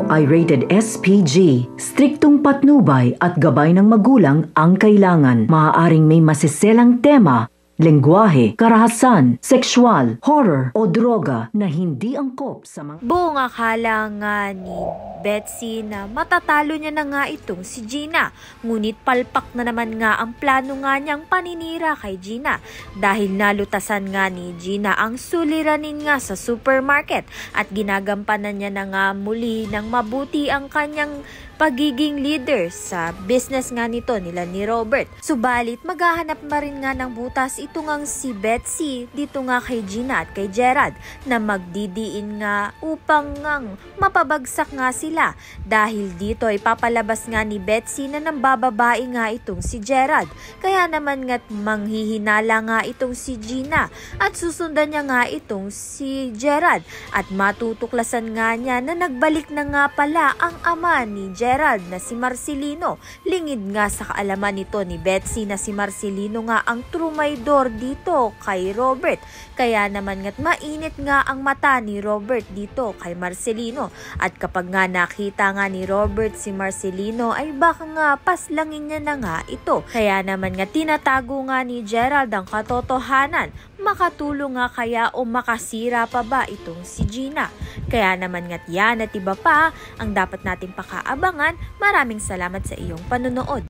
ay rated SPG. Striktong patnubay at gabay ng magulang ang kailangan. Maaaring may masiselang tema, lengguwahe, karahasan, sexual, horror o droga na hindi angkop sa mga... Buong akala nga ni Betsy na matatalo niya na nga itong si Gina. Ngunit palpak na naman nga ang plano nga niyang paninira kay Gina dahil nalutasan nga ni Gina ang suliranin nga sa supermarket at ginagampanan niya na nga muli ng mabuti ang kanyang pagiging leader sa business nga nito nila ni Robert. Subalit maghahanap na rin nga ng butas ito ngang si Betsy dito nga kay Gina at kay Gerald na magdidiin nga upang ngang mapabagsak nga sila dahil dito ay papalabas nga ni Betsy na nambababae nga itong si Gerald. Kaya naman nga't manghihinala nga itong si Gina at susundan niya nga itong si Gerald at matutuklasan nga niya na nagbalik na nga pala ang ama ni Gerald na si Marcelino. Lingid nga sa kaalaman nito ni Betsy na si Marcelino nga ang trumaydor dito kay Robert. Kaya naman nga't mainit nga ang mata ni Robert dito kay Marcelino. At kapag nga nakita nga ni Robert si Marcelino ay baka nga paslangin niya na nga ito. Kaya naman nga tinatago nga ni Gerald ang katotohanan. Makatulong nga kaya o makasira pa ba itong si Gina? Kaya naman nga't yan at iba pa ang dapat nating pakaabangan. Maraming salamat sa iyong panonood.